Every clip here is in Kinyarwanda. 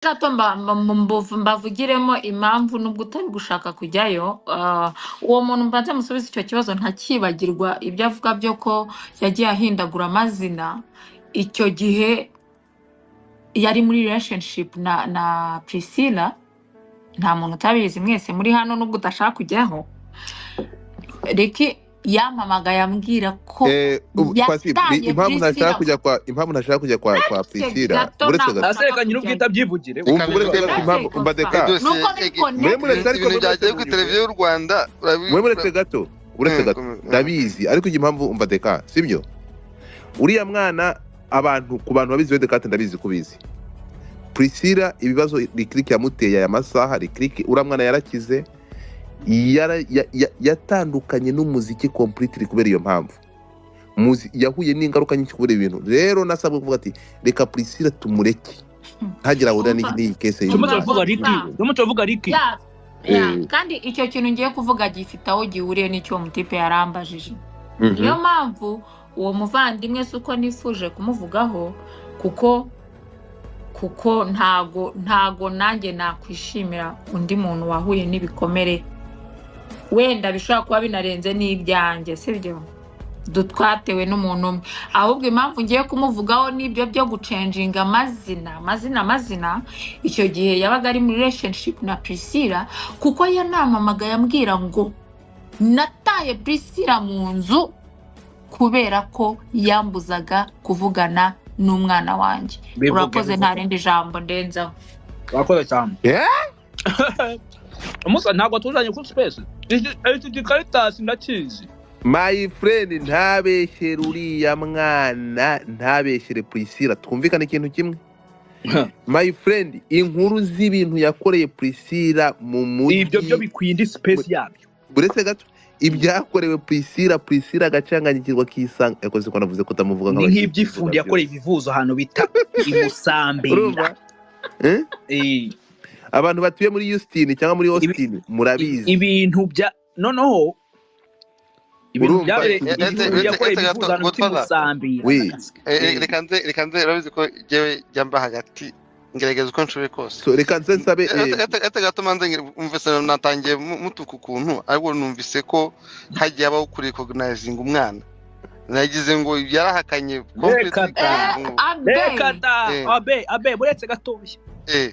gato mbavugiremo impamvu nubwo utari gushaka kujyayo uwo muntu mbanze musubize icyo kibazo ntakibagirwa ibyo avuga byo ko yagiye ahindagura amazina icyo gihe yari muri relationship na Priscilla nta muntu utabizi mwese muri hano nubwo udashaka kujyaho Ricky yampamagaye ambwira ko yataye impamvu ntashaka kujya kwa Priscilla uretse gato asereka nyirubwita byivugire impamvu mbadeka ibintu byagiye ku televiziyo y'u Rwanda uretse gato ndabizi ariko impamvu mbadeka sibyo uriya mwana abantu ku bantu babizi wede kate ndabizi kubizi Priscilla ibibazo Lick yamuteye aya masaha Lick uramwana yarakize yatandukanye n'umuziki completely kubera iyo mpamvu yahuye n'ingaruka nyinshi kubera ibintu rero nasabwe kuvuga ati reka Priscilla tumureke ntagira ahura n'iyi case y'umuvuga Ricky kandi icyo kintu ngiye kuvuga gifite aho gihuriye n'icyo mutipe yarambajije niyo mpamvu uwo muvandimwe suko nifuje kumuvugaho kuko ntago nanjye nakwishimira undi muntu wahuye n'ibikomere wenda bishobora kuba binarenze n'ibyanjye sibyo dutwatewe n'umuntu umwe ahubwo impamvu ngiye kumuvugaho n'ibyo byo gucenjinga amazina icyo gihe yabaga ari muri relationship na Priscilla kuko yanamamagaye ambwira ngo nataye Priscilla mu nzu kubera ko yambuzaga kuvugana n'umwana wanjye urakoze nta rindi jambo ndenzaho urakoze cyane umusa ntabwo tuzanye kuri space iki Caritas ndakizi my friend ntabeshyere uriya mwana ntabeshyere Priscilla twumvikane ikintu kimwe my friend inkuru z'ibintu yakoreye Priscilla mu mujyi ibyo byo bikwindi space yabyo buretse gato ibyakorewe Priscilla agacanganyikirwa kisanga yakoze ko navuze ko tamuvuga nk'abantu nk'ibyifundi yakoreye ibivuzo ahantu bita imusambira abantu batuye muri Houston cyangwa muri Austin murabizi ibintu bya noneho ibintu yakoreye ibivuzo ahantu imusambira reka nze urabizi ko jewe jamba hagati ngerageza uko nshoboye kose so reka nze nsabe gato manze umvise natangiye mutuku kuntu ariko numvise ko hagiye abaho kuri recognizing umwana nagize ngo yarahakanye abe buretse gatoya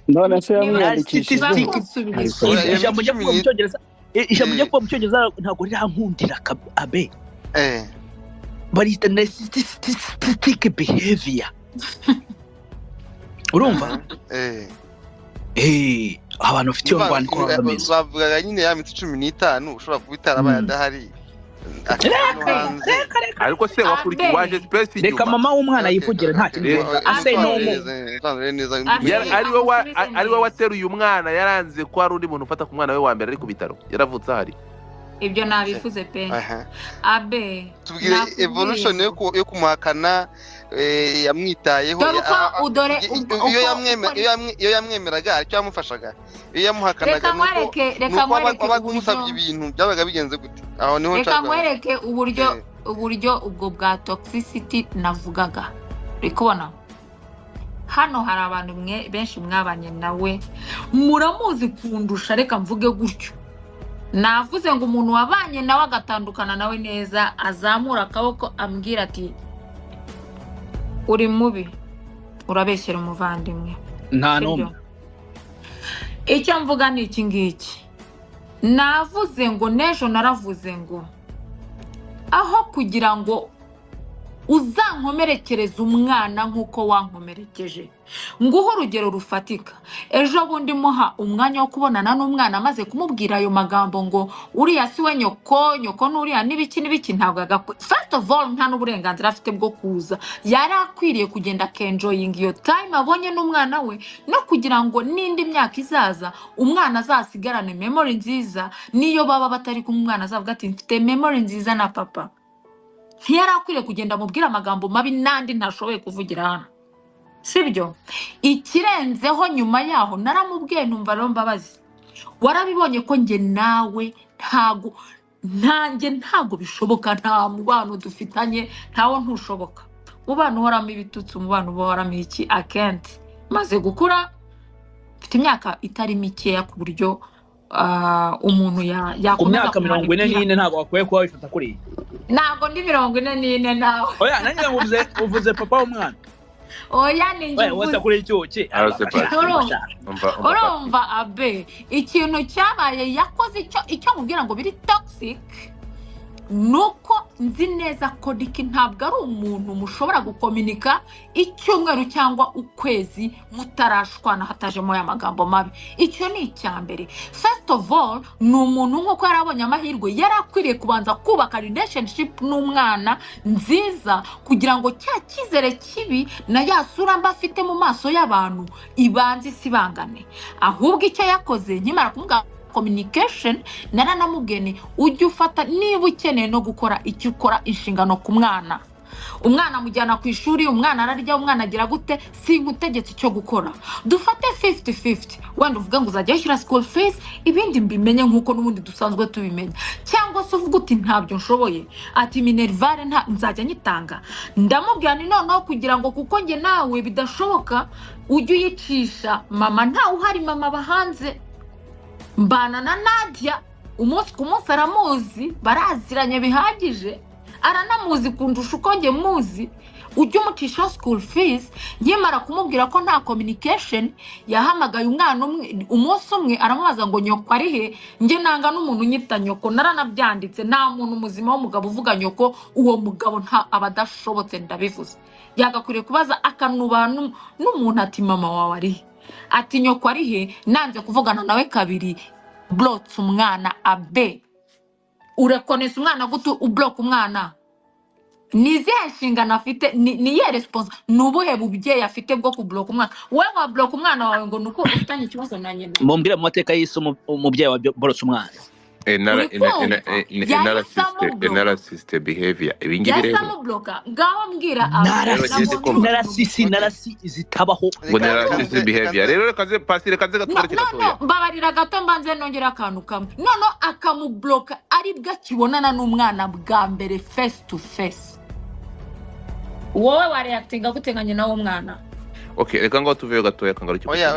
none se yamwandikishije ijambo ryo mu cyongereza ntabwo rirankundira abe but it's the narcissistic behavior urumva abantu bafite iyo ngwani ko bameze bavugaga nyine ya miti 15 ushobora kubitara abayadahari ariko se wakurikiye waje space reka mama w'umwana yivugira nta kintu ase nomo ari we wateruye umwana yaranze ko ari undi muntu ufata ku mwana we wa mbere ari ku bitaro yaravutse ahari ibyo nabifuze pe abe tubwire evolution yo kumuhakana yamwitayeho iyo yamwemeraga ariko yamufashaga iyo yamuhakanaga nuko umusabye ibintu byabaga bigenze gute aho niho reka nkwereke uburyo ubwo bwa toxicity navugaga rikubona hano hari abantu benshi mwabanye nawe muramuzi kundusha reka mvuge gutyo navuze ngo umuntu wabanye nawe agatandukana nawe neza azamura akaboko ambwira ati uri mubi urabeshyera umuvandimwe nta numwe icyo mvuga ni iki ngiki navuze ngo nejo naravuze ngo aho kugira ngo uzankomerekereza umwana nk'uko wankomerekeje nguho urugero rufatika ejo bundi muha umwanya wo kubonana n'umwana amaze kumubwira ayo magambo ngo uriya si we nyoko n'uriya n'ibiki ntabwo first of all nta n'uburenganzira afite bwo kuza yari akwiriye kugenda kenjoying iyo time abonye n'umwana we no kugira ngo n'indi myaka izaza umwana azasigarane memory nziza niyo baba batari kumwe umwana azavuga ati mfite memory nziza na papa ntiyari akwiriye kugenda amubwira amagambo mabi nandi ntashoboye kuvugira hano sibyo ikirenzeho nyuma yaho naramubwiye numva rero mbabazi warabibonye ko nge nawe ntago bishoboka nta mubano dufitanye ntawo ntushoboka mubano uhoramo ibitutsi umubano uhoramo iki akenti maze gukura mfite imyaka itari mikeya ku buryo umuntu ku myaka 44 ntabwo wakwiye kuba wifata kuri ntabwo ndi 44 nawe oya nanjye uvuze papa w'umwana oya ninjye wose kuri cyuki urumva abe ikintu cyabaye yakoze icyo mubwira ngo biri toxic nuko nzi neza ko Diki ntabwo ari umuntu mushobora gukominika icyumweru cyangwa ukwezi mutarashwana hatajemo ya magambo mabi. Icyo ni icyambere. First of all, ni umuntu nkuko yarabonye amahirwe yarakwiriye kubanza kubaka relationship n'umwana nziza kugira ngo cya kizere kibi na yasura mba afite mu maso y'abantu ibanze sibangane. Ahubwo icyo yakoze nkimara kumubwira communication naranamugene ujye ufata niba ukeneye no gukora icyo ukora inshingano ku mwana. Umwana mujyana ku ishuri, umwana ararya, umwana agira gute, sinkutegetse icyo gukora. Dufate 50-50. Wenda uvuga ngo uzajya yishyura school fees, ibindi mbimenye nkuko n'ubundi dusanzwe tubimenya. Cyangwa se uvuga uti ntabyo nshoboye, ati minervare nzajya nyitanga. Ndamubwira ni noneho kugira ngo kuko nge nawe bidashoboka ujye uyicisha mama nta uhari, mama bahanze. Mbana na Nadia umunsi ku munsi aramuzi, baraziranye bihagije, aranamuzi kundusha uko nge muzi. Ujye umucisha school fees. Nkimara kumubwira ko nta communication, yahamagaye umwana umunsi umwe aramubaza ngo nyoko ari he. Nge nanga n'umuntu nyita nyoko, naranabyanditse nta muntu muzima w'umugabo uvuga nyoko, uwo mugabo nta abadashobotse ndabivuze. Yagakwiriye kubaza akanuba n'umuntu ati mama wawe ari he, ati nyoko ari he. Nanze kuvugana nawe kabiri, block umwana abe. Urekonesa umwana gutu ublock umwana. Nize inshingano afite ni ye response nubuhe bubyeyi afite bwo kublock umwana. Wewe wa block umwana wawe ngo nuko ufitanye ikibazo na nyina. Mumbwire mu mateka y'isi umubyeyi wa borotse umwana. Narcissist behavior ibingibi rero yasamubloka ngaho mbwira narcissist zitabaho ngo narcissist behavior rero kaze pasire kaze gatwara no babarira gato mbanze nongera akantu kamwe no akamubloka ari bwakibonana n'umwana bwa mbere face to face. Wowe wareactinga guteganya nawo umwana. Okay, reka ngo tuveyo gatoya kangaruki. Oya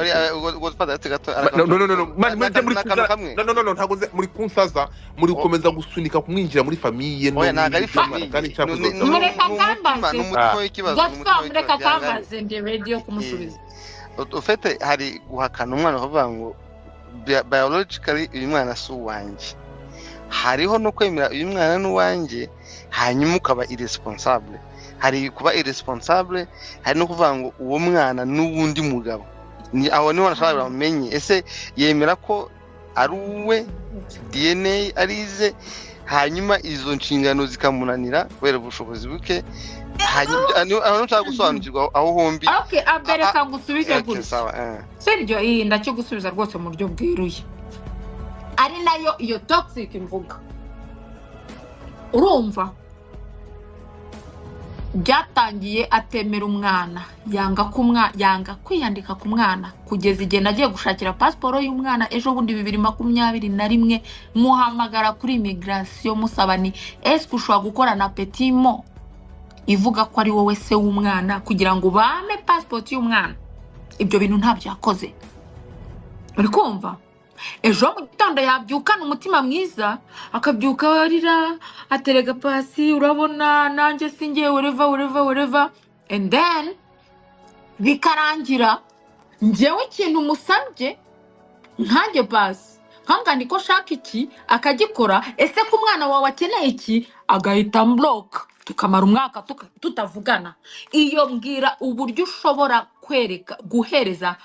godfather gato. No. No, ntago muri kunsaza muri gukomeza gusunika kumwinjira muri famille no. Oya naga ari famille. Mureka kambaze. N'umutwe w'ikibazo. Godfather mureka kambaze ndi radio kumusubiza. Ufite hari guhakana umwana bavuga ngo biologically uyu mwana si uwanjye. Hariho no kwemera uyu mwana n'uwanjye hanyuma ukaba irresponsible. Hari kuba irresponsible, hari no kuvuga ngo uwo mwana n'ubundi mugabo ni aho niho nashaka bamenye ese yemera ko ari uwe DNA arize, hanyuma izo nshingano zikamunanira kubera ubushobozi buke. Hanyuma aho nshaka gusobanukirwa aho hombi. Okay, abereka gusubize gutya. Sergio iyi ndacyo gusubiza rwose mu buryo bwiruye. Ari nayo iyo toxic mvuga. Urumva byatangiye atemera umwana, yanga kwiyandika ku mwana kugeza igihe nagiye gushakira passport y'umwana ejo bundi 2021 muhamagara kuri immigration musaba ni est-ce ushobora gukora na petit mot ivuga ko ari wowe se w'umwana kugira ngo bame passport y'umwana. Ibyo bintu ntabyo yakoze. Uri kumva? Ejo mu gitondo yabyukana umutima mwiza, akabyuka warira, aterega pasi, urabona nanjye singiye whatever, and then bikarangira njyewe ikintu musabye nkanjye pasi nkanga niko shaka iki akagikora. Ese ku mwana wawe akeneye iki agahita block, tukamara umwaka tutavugana. Iyo mbwira uburyo ushobora guhereza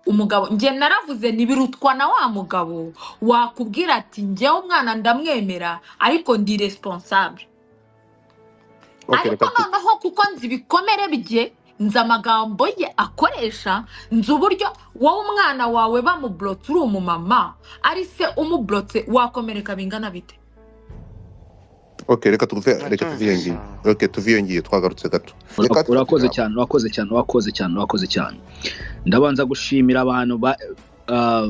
umugabo. Nge naravuze nibirutwa na wa mugabo wakubwira ati nge umwana ndamwemera ariko ndi responsable. Ariko noneho kuko nzi bikomere bye, nzi amagambo ye akoresha, nzi uburyo wowe umwana wawe bamublotse uri umumama ari se umublotse wakomereka bingana bite. Okay, reka tuviyengiye. Okay, tuviyengiye twagarutse gato. Urakoze cyane. Ndabanza gushimira abantu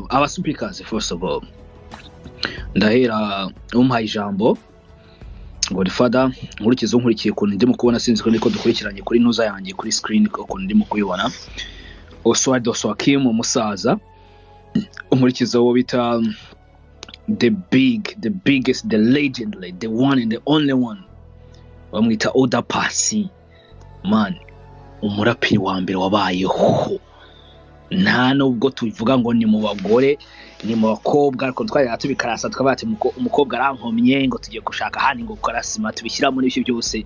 aba speakers first of all. Ndahera umuhaye ijambo Godfather nkurikiye kuntu ndimo kubona sinzi ko niko dukurikiranye kuri ntuza yanjye kuri screen ko kuntu ndimo kuyibona. Oswald Oswakim umusaza umurikizo wo bita the biggest, the legendary, the one and the only one, bamwita Oda Paccy. Man, umuraperi wa mbere wabayeho, nta nubwo tuvuga ngo ni mu bagore ni mu bakobwa, ariko twari tubikarasa twabati umukobwa arankomye ngo tugiye gushaka handi ngo karasima tubishyira muri ibyo byose.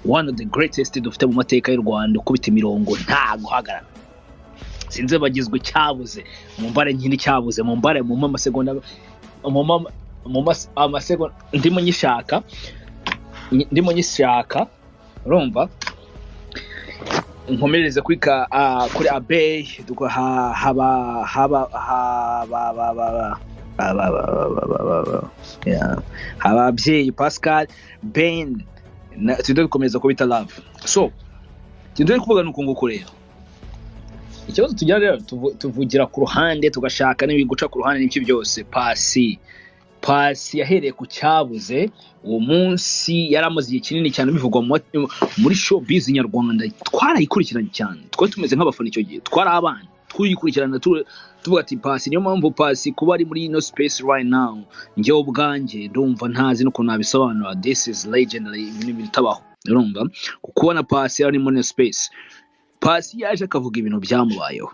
One of the greatest dufite mu mateka y'u Rwanda, ukubita imirongo nta guhagarara. Sinze bagizwe cyabuze mu mbare nkindi cyabuze mu mbare mu amasegonda amasegonda ndimo nyishaka urumva nkomereze kwika kuri Abey haba abyeyi Pascal Ben tude gukomeza kubita Love. So tude kuvuga nuko nguko rero ikibazo tujya rero tuvugira ku ruhande tugashaka n'ibiguca ku ruhande n'icyo byose. Paccy yahereye ku cyabuze uwo munsi, yaramaze igihe kinini cyane bivugwa muri showbiz nyarwanda, twarayikurikiranye cyane, twari tumeze nk'abafana icyo gihe, twari abana twikurikirana tuvuga ati Paccy. Niyo mpamvu Paccy kuba ari muri no space right now, njyewe ubwanjye ndumva ntazi no kunabisobanura. This is legendary, ibintu bitabaho urumva, kubona Paccy ari muri no space. Paccy yaje akavuga ibintu byamubayeho,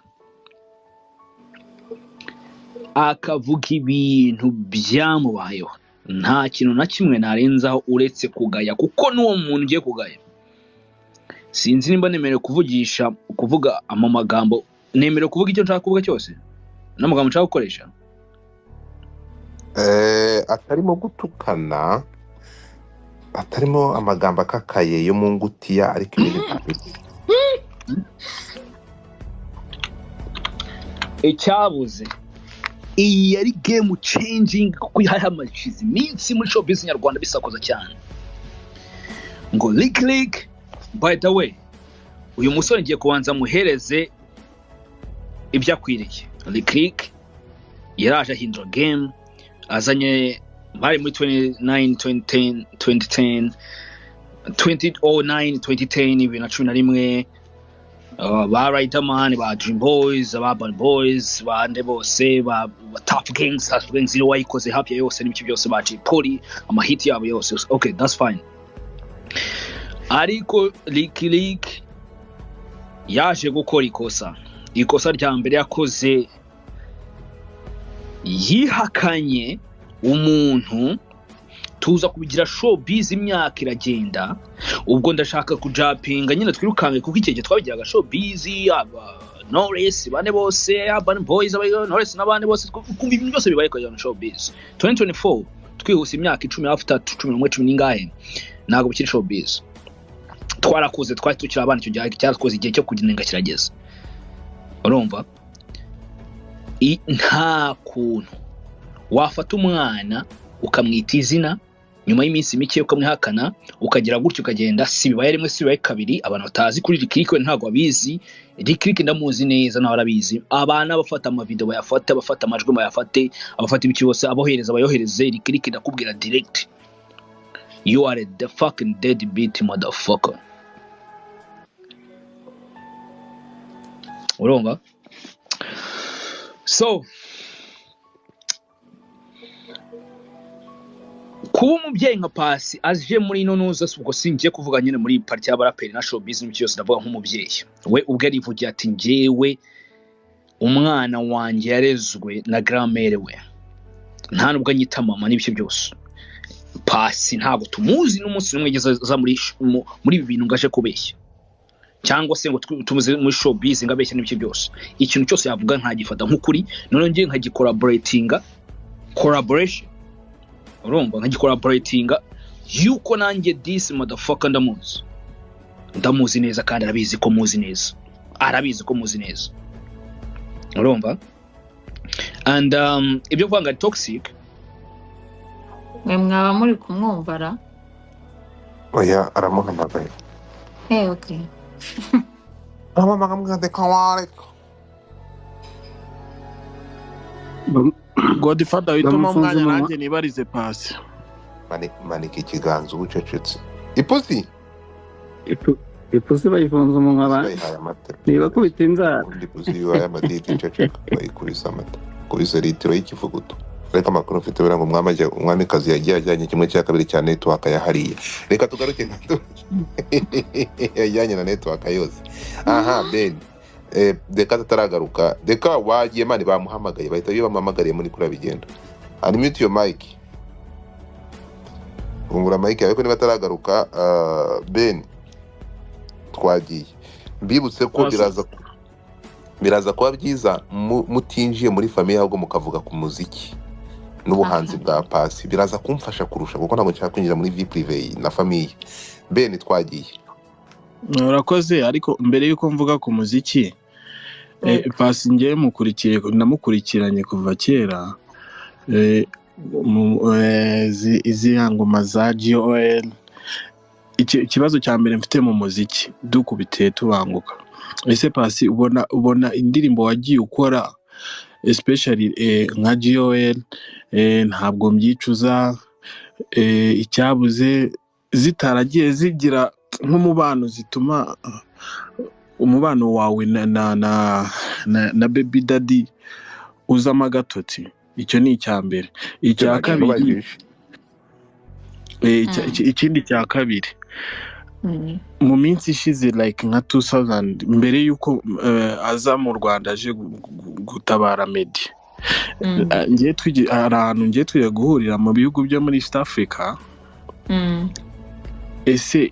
nta kintu na kimwe narenzaho uretse kugaya, kuko n'uwo muntu ugiye kugaya sinzi nimba nemerewe kuvuga amagambo, nemerewe kuvuga icyo nshaka kuvuga cyose n'amagambo nshaka gukoresha, atarimo gutukana, atarimo amagambo akakaye yo mu ngutiya, ariko ibintu icyabuze iyi yari game changing, kuko hari amachizi minsi muri showbiz nyarwanda bisakoza cyane ngo Lick. By the way, uyu musore ngiye kubanza muhereze ibyo akwiriye. Lick yaraje ahindura game, azanye bari muri 2009 2011 ba Riderman, ba Dream Boys, ba Urban Boys, bande bose ba Tough Gangs ilo wayikoze happy yose n'ibyo byose, ba Polly amahiti yabo yose. Okay, that's fine. Ariko Lick yaje gukora ikosa rya mbere yakoze, yihakanye umuntu tuza kubigira showbiz, imyaka iragenda, ubwo ndashaka kujapinga nyine twirukange, kuko iki gihe twabigiraga showbiz, Knowless bane bose, Urban Boys, Knowless n'abane bose, kumva ibintu byose bibaye kwa showbiz. 2024 twihuse imyaka 10 after 11 n'ingahe, ntago bikiri showbiz. Twarakuze, twari tukiri abana, icyo gihe cyarakoze igihe cyo kugenga kirageze urumva. Nta kuntu wafata umwana ukamwita izina nyuma y'iminsi mike ukamwihakana ukagira gutyo ukagenda, si bibaye rimwe si bibaye kabiri. Abantu batazi kuri Lick ntago abizi. Lick ndamuzi neza nawe arabizi. Abana bafata amavideo bayafata, bafata amajwi bayafate, abafata ibiki bose abohereza bayohereze. Lick ndakubwira direct, you are the fucking deadbeat motherfucker urumva. So kuba umubyeyi nka Paccy aje muri ino nuza, ubwo singiye kuvuga nyine muri party y'abaraperi na showbiz n'icyo cyose, ndavuga nk'umubyeyi we ubwe arivugira ati njyewe umwana wanjye yarezwe na grand-mère we, nta nubwo anyita mama n'ibyo byose. Paccy ntabwo tumuzi n'umunsi n'umwe yigeze za muri ibi bintu ngaje kubeshya, cyangwa se ngo tumuze muri showbiz ngabeshya n'ibyo byose. Ikintu cyose yavuga ntagifata nk'ukuri, none ngiye collaboration urumva, nkagikoraboratinga yuko nanjye this motherfucker ndamuzi neza, kandi arabizi ko muzi neza urumva. And ibyo kuvuga ngo toxic, mwe mwaba muri kumwumva ra? Oya, aramuhamagaye. Okay. Aramuhamagaye ariko Godfather wituma umwanya nanjye nibarize Paccy. Manika ikiganza ubucecetse. Ipusi bayifunze umunwa ba niba kubita inzara. Ipusi yuwa y'amaditi ceceka bayikubisa amata. yakubise litiro y'ikivuguto. Reka amakuru mfite bira ngo umwamikazi yagiye ajyanye kimwe cya kabiri cya network yahariye. Reka tugaruke yajyanye na network yose. Aha Ben Deka tataragaruka. Deka wagiye mani bamuhamagaye bahita bamuhamagariye muri kuri bigenda. Unmute your mic. Fungura mic yawe ko niba taragaruka Ben twagiye. Mbibutse ko biraza kuba byiza mutinjiye muri famille ahubwo mukavuga ku muziki n'ubuhanzi bwa Pasi. Biraza kumfasha kurusha kuko ntabwo nshaka kwinjira muri vie privée na famille. Ben twagiye. Urakoze, ariko mbere yuko mvuga ku muziki Pasi ngiye namukurikiranye kuva kera. Izi ngoma za GOL. Ikibazo cya mbere mfite mu muziki dukubite tubanguka. Ese Pasi ubona indirimbo wagiye ukora especially nka GOL ntabwo mbyicuza icyabuze zitaragiye zigira nk'umubano zituma umubano wawe na Baby Daddy uzama gatoti. Icyo ni icya mbere. Icya kabiri ikindi cya kabiri mu minsi ishize like nka 2000 mbere yuko aza mu Rwanda aje gutabara Meddy ngiye twigiye guhurira mu bihugu byo muri East Africa. Ese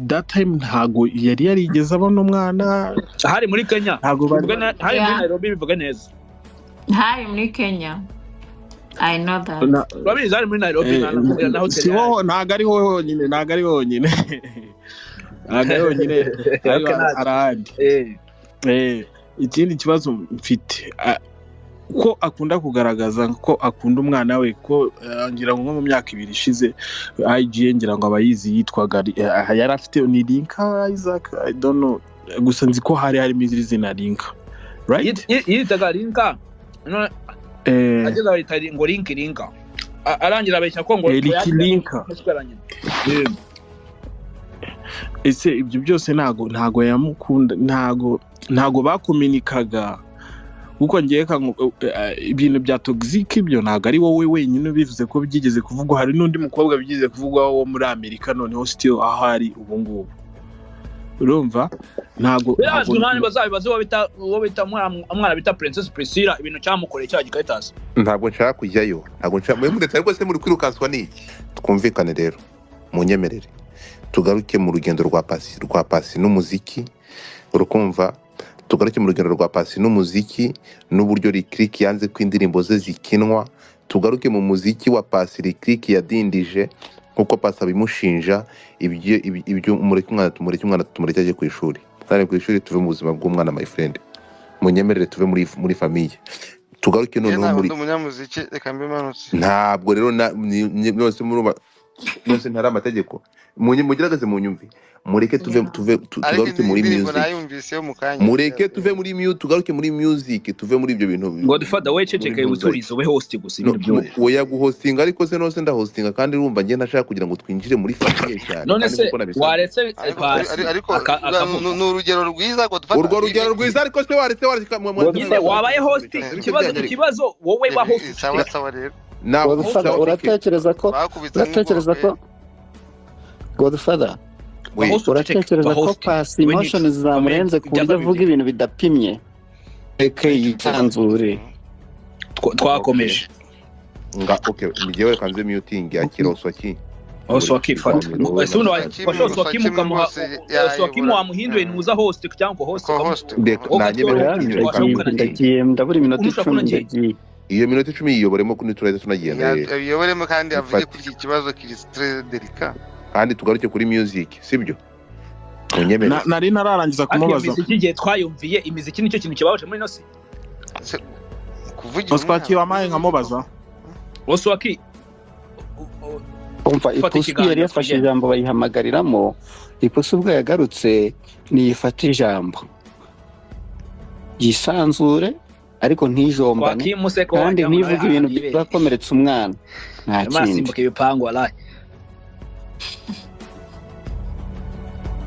that time ntago yari yarigeze abona umwana. Hari muri Kenya, ntago hari muri Nairobi bivuga neza. Hari muri Kenya. I know that. Babizi hari muri Nairobi na hotel. Ntago ari honyine, ntago ari honyine. Ntago ari honyine. Arahandi. Ikindi kibazo mfite ko akunda kugaragaza ko akunda umwana we, ko ngira ngo mu myaka 2 ishize IG ngira ngo abayizi yitwaga yari afite ni Linka Isaac, I don't know, gusa nzi ko hari izina Linka, right? Yitaga Linka no ageza bari ngo Linka arangira abeshya ko ngo Linka. Ese ibyo byose ntago yamukunda, ntago bakominikaga kuko ngiye ibintu bya toxic ibyo ntago ari wowe wenyine bivuze ko byigeze kuvugwa. Hari n'undi mukobwa byigeze kuvugwa wo muri Amerika noneho still ahari ubu ngubu. Urumva ntago nani bazabibaza wo bita mwana bita Princess Priscilla ibintu cyamukoreye cya gikayitasi. Ntabwo nshaka kujyayo, ntabwo nshaka muri ndetse ariko se muri kwirukanswa niki. Twumvikane rero munyemerere tugaruke mu rugendo rwa Pasi n'umuziki. Urukumva tugaruke mu rugendo rwa Pasi n'umuziki n'uburyo Lick yanze kwindirimbo ze zikinwa. Tugaruke mu muziki wa Pasi Lick yadindije kuko Pasi abimushinja ibyo umureke umwana tumureke ku ishuri. Kandi ku ishuri tuve mu buzima bw'umwana my friend. Munyemerere tuve muri famille. Tugaruke noneho muri umunyamuziki reka mbimanutse. Ntabwo rero nose muruba nose ntari amategeko. Mugerageze mu nyumvi. Mureke tugaruke muri music. Mureke tuve muri music, tugaruke muri music, tuve muri ibyo bintu. Godfather we ceceke uturizo we host gusa ibintu byo. Oya guhostinga ariko se nose ndahostinga kandi urumva ngiye nashaka kugira ngo twinjire muri famille cyane. None se waretse ariko n'urugero rwiza Godfather. Urwo rugero rwiza ariko se waretse wabaye host. Ikibazo wowe wa host. Sawa rero. Godfather uratekereza ko Godfather uratekereza ko Pasi emotion zamurenze ku buryo avuga ibintu bidapimye yitanzure. Twakomeje okay ngiye kanze muting yakira Oswaki fata asuno Oswaki mukamuha Oswaki muhinduye nuza host cyangwa host ndagiye ndabura iminota 10 ndagiye. Iyo minota 10 yiyoboremo kuri turahita tunagenda. Yiyoboremo kandi avuye kuri iki kibazo kiri très délicat. Kandi tugaruke kuri music sibyo. Nari nararangiza kumubaza. Imiziki giye twayumviye imiziki nicyo kintu kibabaje muri nosi. Kuvugira Oswaki wamaye nkamubaza. Oswaki umva ipusi yari yafashe ijambo bayihamagariramo. Ipusi ubwo yagarutse niyifata ijambo yisanzure ariko ntijombane kandi ntivuge ibintu byakomeretsa umwana. Nta kindi masimbuka ibipango alaye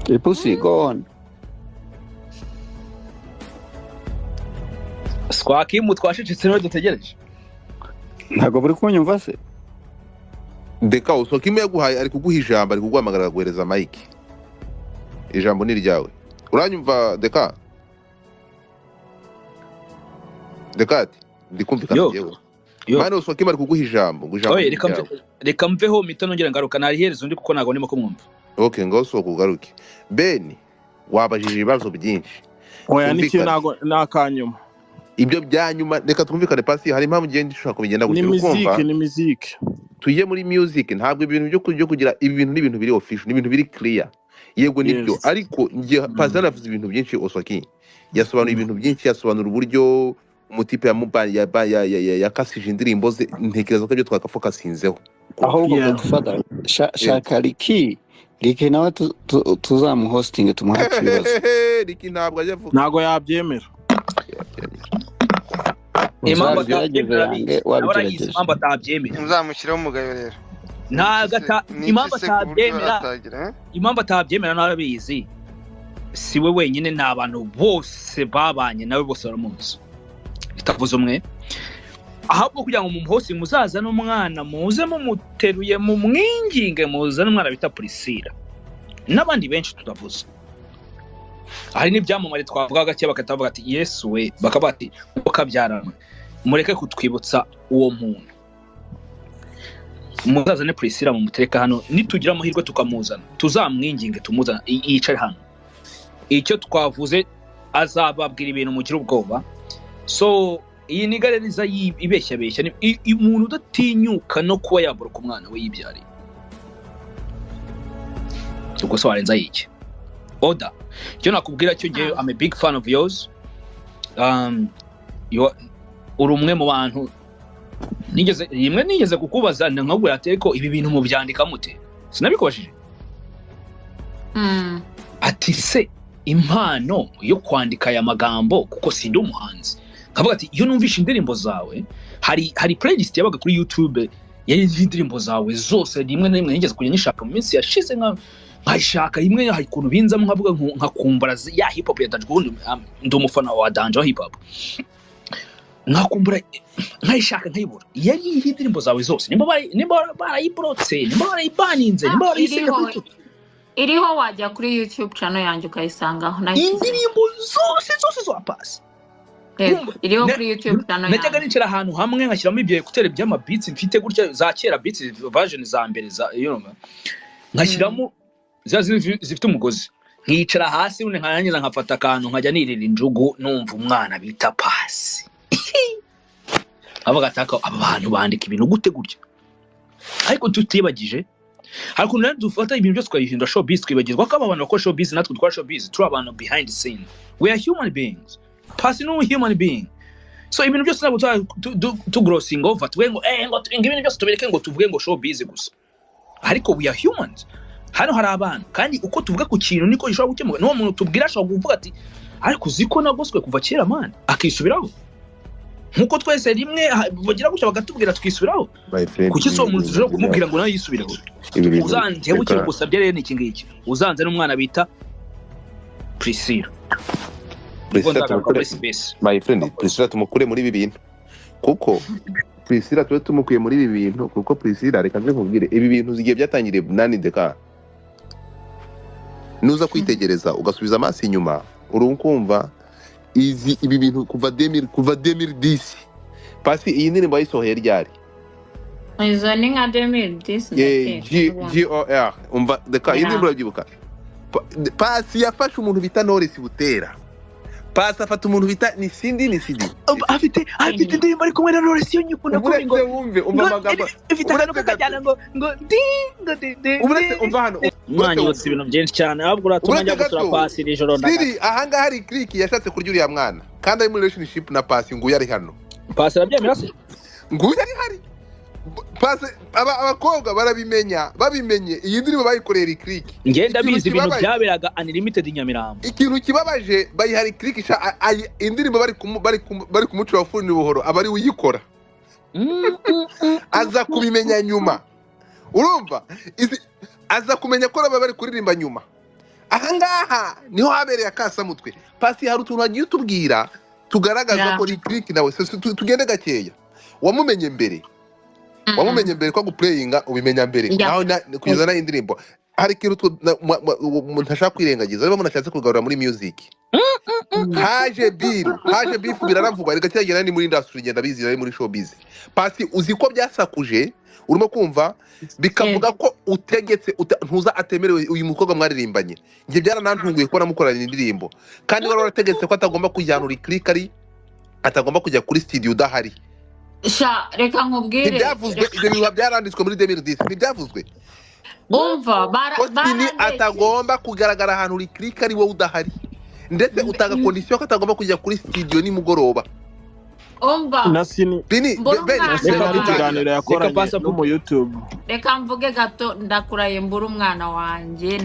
Ipusi go on. Swakimu twashicitse no dutegereje. Ntago buri kunyumva se? Deka Oswakimu yaguhaye ari kuguha ijambo ari kuguhamagara guhereza mic. Ijambo ni ryawe. Uranyumva Deka? Dekati ndikumvikana yewe. Mane Oswakimu ari kuguha ijambo, Oye reka mveho mito nongera ngaruka nari herezo ndi kuko nago ndimo kumwumva. Okay, ngaho kugaruke. Ben wabajije ibibazo byinshi. Oya niki nago nakanyuma. Ibyo byanyuma reka twumvikane pasi hari impamvu ngende dushaka kubigenda gutyo ni music. Tuye muri music ntabwo ibintu byo kugira ibintu n'ibintu biri official n'ibintu biri clear. Yego nibyo ariko ngiye pasi navuze ibintu byinshi Oswakimu. Yasobanura ibintu byinshi yasobanura uburyo umutipe ya kasije indirimbo ze ntekereza ko ibyo twakafokasinzeho. Ahubwo Godfather shaka Riki nawe tuzamuhostinge tumuhace ibibazo. Riki ntabwo ajya avuga. Ntabwo yabyemera. Impamvu atabyemera. Muzamushyiraho umugayo rero. Impamvu atabyemera n'ababizi. Siwe wenyine n'abantu bose babanye nawe bose baramuzi. Itavuze umwe. Ahubwo kugira ngo mumuhose muzaza n'umwana muze mumuteruye mu mwinginge muze n'umwana bita Priscilla. N'abandi benshi tutavuze. Hari n'ibyamamare twavuga gake bakatavuga ati Yesu we bakaba ati ukabyarana. Mureke kutwibutsa uwo muntu. Muzaza ne Priscilla mu mutereka hano nitugira amahirwe tukamuzana. Tuzamwinginge tumuzana yicare hano. Icyo twavuze azababwira ibintu mugira ubwoba. So iyi ni gareriza ibeshya ni umuntu udatinyuka no kuba yabura ku mwana we yibyari. Ubwo so warenza yiki. Oda. Cyo nakubwira cyo ngiye I'm a big fan of yours. Uri umwe mu bantu nigeze kukubaza nkabwira ati ko ibi bintu mu byandika mute. Sinabikubashije. Ati se impano yo kwandika aya magambo kuko sindi umuhanzi. Kavuga ati iyo numvishe indirimbo zawe hari playlist yabaga kuri YouTube yari indirimbo zawe zose rimwe na rimwe nigeze kujya nishaka mu minsi yashize nkashaka rimwe hari kuntu binzamo nkavuga nkakumbura ya hip hop ya Danje ndi umufana wa Danje wa hip hop nkakumbura nkayishaka nkayibura yari indirimbo zawe zose nimba barayibrotse nimba barayibaninze nimba barayisiga iriho wajya kuri YouTube channel yanjye ukayisangaho indirimbo zose zo apasi. Iriho kuri YouTube channel yanjye. Najyaga nicara ahantu hamwe nkashyiramo ibyo ekuteri by'ama beats mfite gutya za kera beats version za mbere za nkashyiramo zifite umugozi nkicara hasi une nkanyangiza nkafata akantu nkajya nirira injugu numva umwana bita Pasi. Avuga ataka aba bantu bandika ibintu gute gutya ariko tutibagije hari kuntu dufata ibintu byose twayihindura showbiz twibagirwa ko abantu bakora showbiz natwe dukora showbiz turi abantu behind the scene. We are human beings. Pasi no human being. So ibintu byose nabo to grossing over twengo ngo ibintu byose tubereke ngo tuvuge ngo showbiz gusa. Ariko we are humans. Hano hari abantu kandi uko tuvuga ku kintu niko gishobora gukemuka. No muntu tubwira ashobora kuvuga ati ariko uziko nagoswe kuva kera man akisubiraho. Nkuko twese rimwe bagira gutya bagatubwira tukisubiraho. Kuki so umuntu uje kumubwira ngo nayo yisubiraho. Uzanze bucyo gusabye rero iki ngiki. Uzanze n'umwana bita Priscilla. My friend Priscilla tumukure muri ibi bintu kuko Priscilla tuwe tumukuye muri ibi bintu kuko Priscilla reka nze nkubwire ibi bintu zigiye byatangiriye nani Deka nuza kwitegereza ugasubiza amaso inyuma urumva ibi bintu kuva 2010 Pasi iyi ndirimbo yayisohoye ryari izo ni nka 2010 GOR umva Deka iyi ndirimbo urabyibuka Pasi yafashe umuntu bita Knowless Butera Pasi afata umuntu bita ni Sindi afite indirimbo ari kumwe na Knowless yo nyukunda ko ngo wumve umva amagambo ifite akantu kajyana ngo umva hano umwanya wose ibintu byinshi cyane ahubwo uratumanya gutura Pasi ijoro ndaka Siri ahanga hari click yashatse kurya uriya mwana kandi ari muri relationship na Pasi nguye ari hano Pasi arabyemera se nguye ari hari Pasi abakobwa babimenye iyi ndirimbo bayikorera click ngenda bizi ibintu byaberaga unlimited Nyamirambo ikintu kibabaje bayihari click indirimbo bari kumucura fundi buhoro abari uyikora aza kubimenya nyuma urumva aza kumenya ko bari kuririmba nyuma ahangaha niho habereye akasamutwe Pasi hari utuntu agiye utubwira tugaragaza ko Lick nawe tugende gakeya wamumenye mbere ko guplayinga ubimenya mbere naho kuzana indirimbo hari ikintu ntashaka kwirengagiza ariko munashatse kugarura muri music haje beef biraravugwa reka cyagera ni muri industry genda bizira muri showbiz pasi uzi ko byasakuje urimo kumva bikavuga ko utegetse ntuza atemerewe uyu mukobwa mwaririmbanye ngiye byaranantunguye ko namukorana indirimbo kandi wari warategetse ko atagomba kujyana Lick ari atagomba kujya kuri studio udahari sha reka nkubwire ibyavuzwe ibyo biba byaranditswe muri 2010 ntibyavuzwe umva Kosini atagomba kugaragara ahantu Lick ari wowe udahari ndetse utanga condition ko atagomba kujya kuri studio ni mugoroba umva Nasini ikiganiro yakoranye no mu YouTube reka mvuge gato ndakuraye mbura umwana wanjye